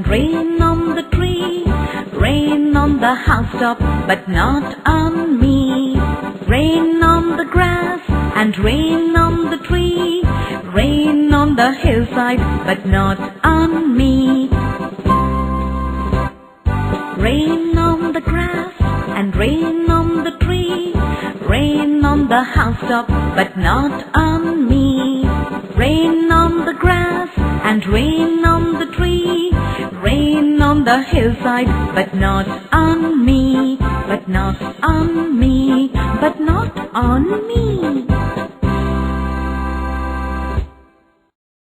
and rain on the tree, rain on the housetop, but not on me. Rain on the grass and rain on the tree, rain on the hillside, but not on me. Rain on the grass and rain on the tree, rain on the housetop, but not on me. Rain on the grass and rain on the tree, rain on the hillside, but not on me, but not on me, but not on me.